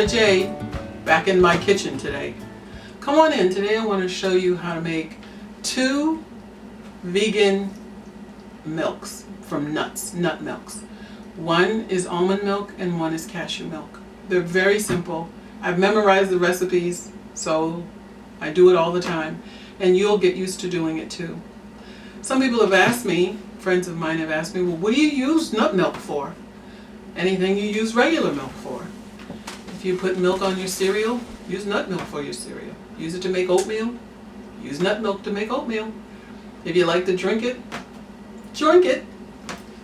Mama J, back in my kitchen today. Come on in. Today I want to show you how to make 2 vegan milks from nuts, nut milks. One is almond milk and one is cashew milk. They're very simple. I've memorized the recipes, so I do it all the time, and you'll get used to doing it too. Some people have asked me, friends of mine have asked me, well, what do you use nut milk for? Anything you use regular milk for. If you put milk on your cereal, use nut milk for your cereal. Use it to make oatmeal, use nut milk to make oatmeal. If you like to drink it, drink it.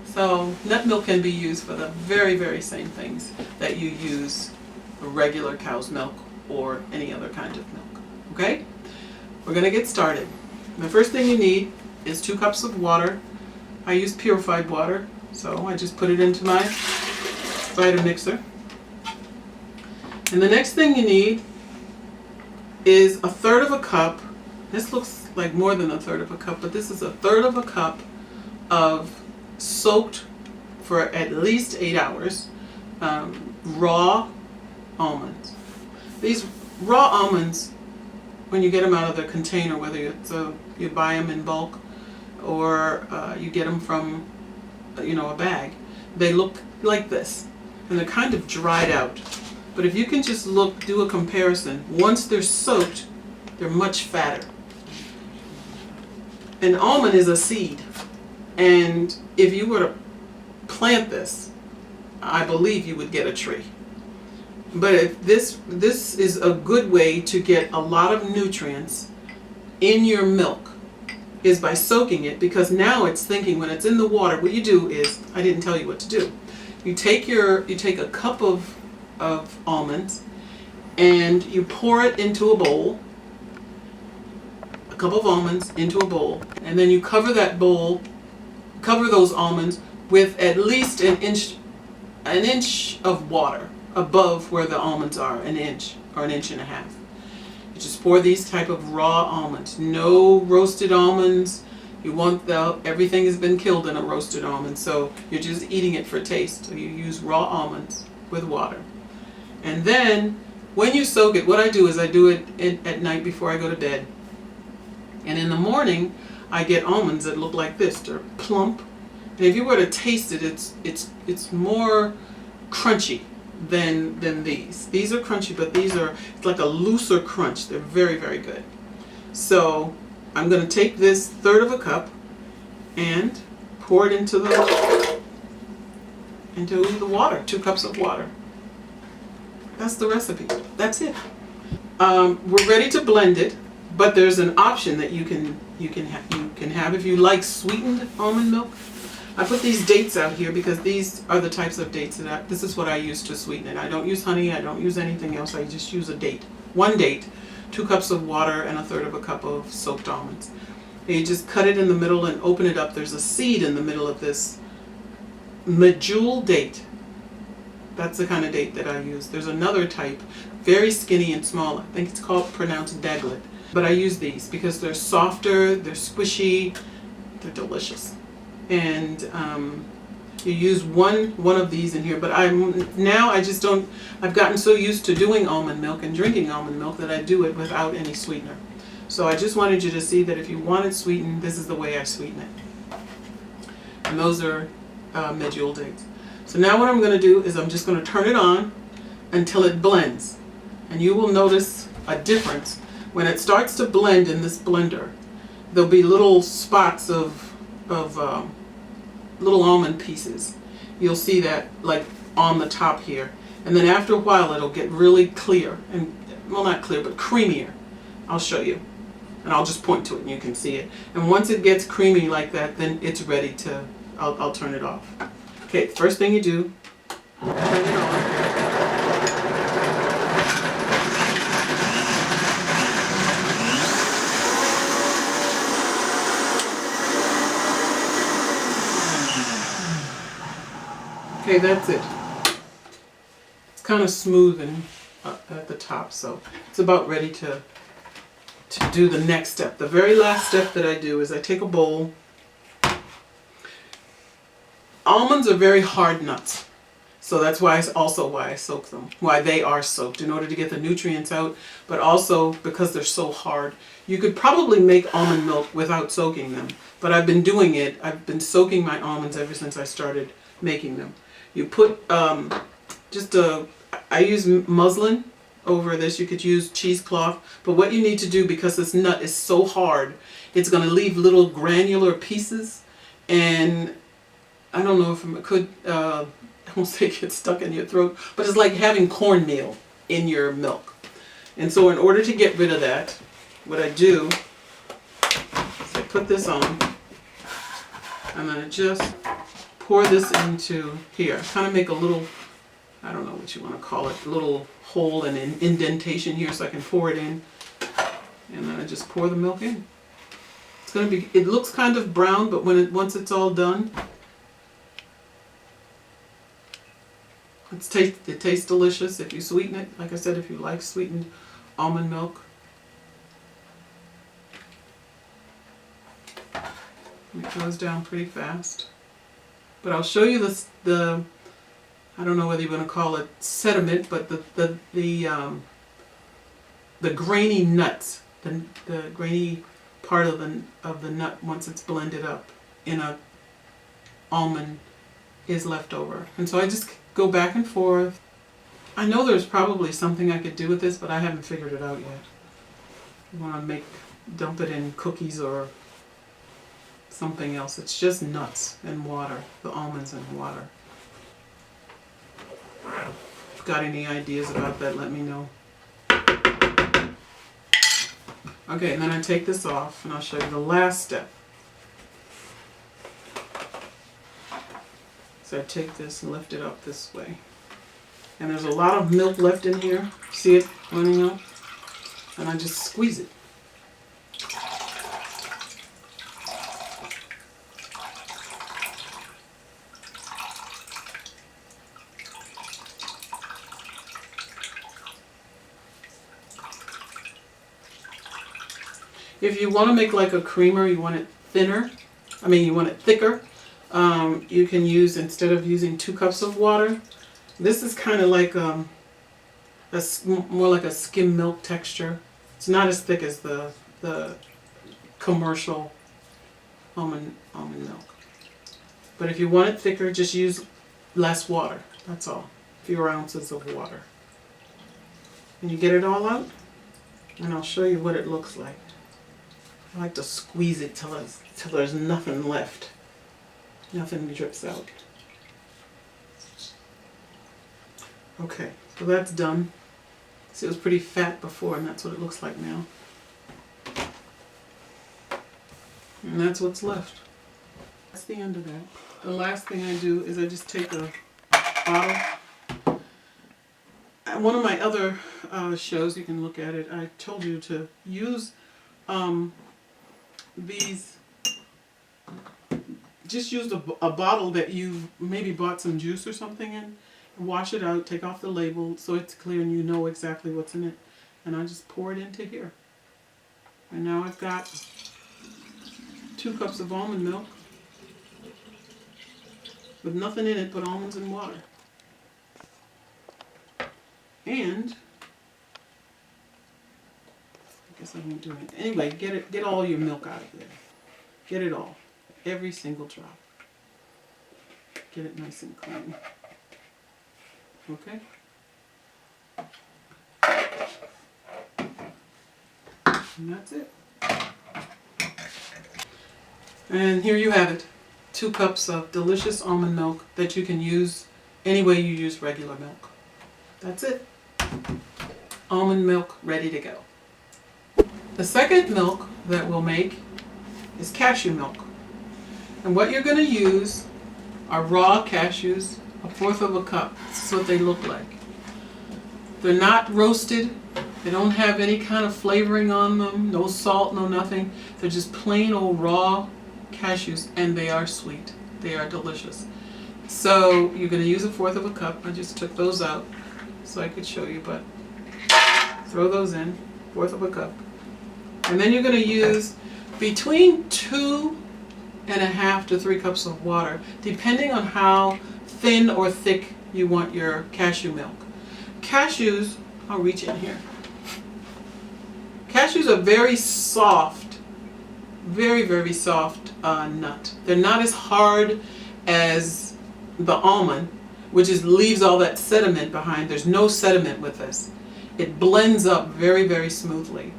So nut milk can be used for the very, very same things that you use regular cow's milk or any other kind of milk. Okay? We're going to get started. The first thing you need is 2 cups of water. I use purified water, so I just put it into my Vitamixer. And the next thing you need is 1/3 of a cup. This looks like more than 1/3 of a cup, but this is 1/3 of a cup of soaked for at least 8 hours raw almonds. These raw almonds, when you get them out of the container, whether it's you buy them in bulk or you get them from a bag, they look like this, and they're kind of dried out. But if you can just do a comparison, once they're soaked, they're much fatter. An almond is a seed, and if you were to plant this, I believe you would get a tree. But if this is a good way to get a lot of nutrients in your milk, is by soaking it, because now it's thinking when it's in the water. What you do is, I didn't tell you what to do. You take a cup of almonds and you pour it into a bowl. A cup of almonds into a bowl, and then you cover that bowl, cover those almonds with at least an inch of water above where the almonds are, an inch or an inch and a half. You just pour these type of raw almonds. No roasted almonds. You want everything has been killed in a roasted almond, so you're just eating it for taste. So you use raw almonds with water. And then when you soak it, what I do is I do it at night before I go to bed. And in the morning, I get almonds that look like this. They're plump. And if you were to taste it, it's more crunchy than these. These are crunchy, but it's like a looser crunch. They're very, very good. So I'm going to take this 1/3 of a cup and pour it into the water, 2 cups of water. That's the recipe. That's it. We're ready to blend it, but there's an option that you can have if you like sweetened almond milk. I put these dates out here because these are the types of dates this is what I use to sweeten it. I don't use honey, I don't use anything else, I just use a date. 1 date, 2 cups of water, and 1/3 of a cup of soaked almonds. And you just cut it in the middle and open it up. There's a seed in the middle of this medjool date. That's the kind of date that I use. There's another type, very skinny and small. I think it's pronounced daglet. But I use these because they're softer, they're squishy, they're delicious. And you use one of these in here, but I've gotten so used to doing almond milk and drinking almond milk that I do it without any sweetener. So I just wanted you to see that if you want it sweetened, this is the way I sweeten it. And those are medjool dates. So now what I'm going to do is I'm just going to turn it on until it blends. And you will notice a difference. When it starts to blend in this blender, there'll be little spots of little almond pieces. You'll see that like on the top here. And then after a while it'll get really clear, and well, not clear, but creamier. I'll show you. And I'll just point to it and you can see it. And once it gets creamy like that, then it's ready to, I'll turn it off. Okay, first thing you do, turn it on. Okay, that's it. It's kind of smooth and at the top, so it's about ready to do the next step. The very last step that I do is I take a bowl. Almonds are very hard nuts. So that's why also why I soak them, why they are soaked, in order to get the nutrients out, but also because they're so hard. You could probably make almond milk without soaking them, but I've been doing it. I've been soaking my almonds ever since I started making them. You put I use muslin over this. You could use cheesecloth, but what you need to do, because this nut is so hard, it's going to leave little granular pieces, and I don't know if it could, I won't say get stuck in your throat, but it's like having cornmeal in your milk. And so in order to get rid of that, what I do is I put this on, and then I just pour this into here. Kind of make a little, I don't know what you want to call it, a little hole and an indentation here so I can pour it in. And then I just pour the milk in. It's going to be, it looks kind of brown, but once it's all done, it tastes delicious if you sweeten it. Like I said, if you like sweetened almond milk. It goes down pretty fast. But I'll show you the I don't know whether you want to call it sediment, but the grainy nuts, the grainy part of the nut once it's blended up in a almond is left over. And so I just go back and forth. I know there's probably something I could do with this, but I haven't figured it out yet. You want to dump it in cookies or something else. It's just nuts and water, the almonds and water. If you've got any ideas about that, let me know. Okay, and then I take this off and I'll show you the last step. So I take this and lift it up this way. And there's a lot of milk left in here. See it running out? And I just squeeze it. If you want to make like a creamer, you want it thinner, you want it thicker, you can use, instead of using 2 cups of water, this is kind of like more like a skim milk texture. It's not as thick as the commercial almond milk. But if you want it thicker, just use less water. That's all. Fewer ounces of water. And you get it all out, and I'll show you what it looks like. I like to squeeze it till there's nothing left. Nothing drips out. Okay, so that's done. See, it was pretty fat before, and that's what it looks like now. And that's what's left. That's the end of that. The last thing I do is I just take a bottle. One of my other shows, you can look at it, I told you to use just use a bottle that you've maybe bought some juice or something in, wash it out, take off the label so it's clear and you know exactly what's in it, and I just pour it into here. And now I've got 2 cups of almond milk with nothing in it but almonds and water. And I guess I won't do it. Anyway, get all your milk out of there. Get it all. Every single drop. Get it nice and clean. Okay? And that's it. And here you have it. 2 cups of delicious almond milk that you can use any way you use regular milk. That's it. Almond milk ready to go. The second milk that we'll make is cashew milk. And what you're going to use are raw cashews, 1/4 cup. This is what they look like. They're not roasted. They don't have any kind of flavoring on them. No salt, no nothing. They're just plain old raw cashews, and they are sweet. They are delicious. So you're going to use 1/4 cup. I just took those out so I could show you, but throw those in, 1/4 cup. And then you're going to use between 2.5 to 3 cups of water, depending on how thin or thick you want your cashew milk. Cashews, I'll reach in here. Cashews are very soft, very, very soft nut. They're not as hard as the almond, which leaves all that sediment behind. There's no sediment with this. It blends up very, very smoothly.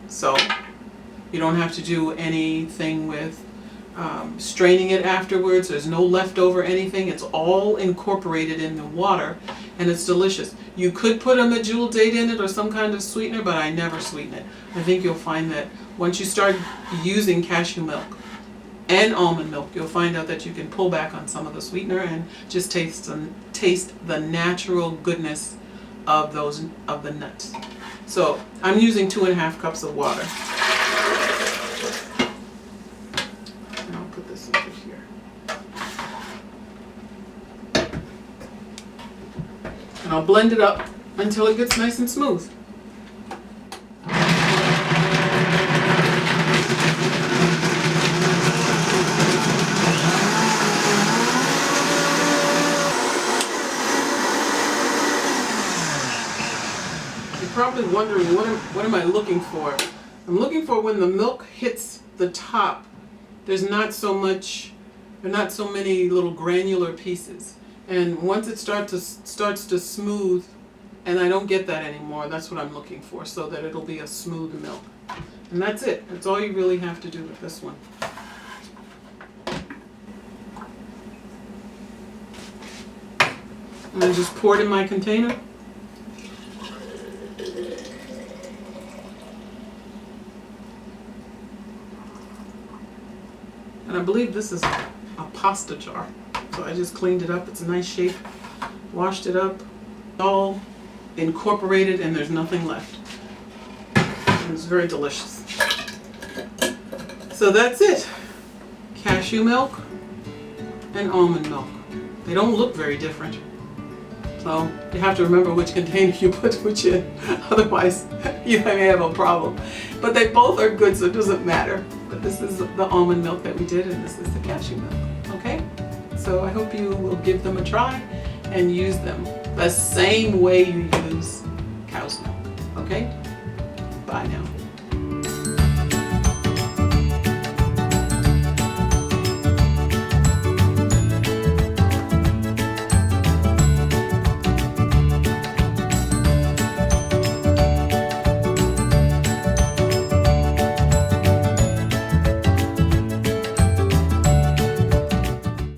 So you don't have to do anything with straining it afterwards. There's no leftover anything. It's all incorporated in the water, and it's delicious. You could put a medjool date in it or some kind of sweetener, but I never sweeten it. I think you'll find that once you start using cashew milk and almond milk, you'll find out that you can pull back on some of the sweetener and just taste the natural goodness of the nuts. So I'm using 2.5 cups of water. And I'll put this over here. And I'll blend it up until it gets nice and smooth. Probably wondering what am I looking for? I'm looking for when the milk hits the top, there are not so many little granular pieces, and once it starts to smooth, and I don't get that anymore, that's what I'm looking for, so that it'll be a smooth milk. And that's it. That's all you really have to do with this one. And I just pour it in my container. And I believe this is a pasta jar. So I just cleaned it up. It's a nice shape. Washed it up. All incorporated, and there's nothing left. And it's very delicious. So that's it. Cashew milk and almond milk. They don't look very different. So you have to remember which container you put which in. Otherwise, you may have a problem. But they both are good, so it doesn't matter. But this is the almond milk that we did, and this is the cashew milk. Okay? So I hope you will give them a try and use them the same way you use cow's milk. Okay? Bye now.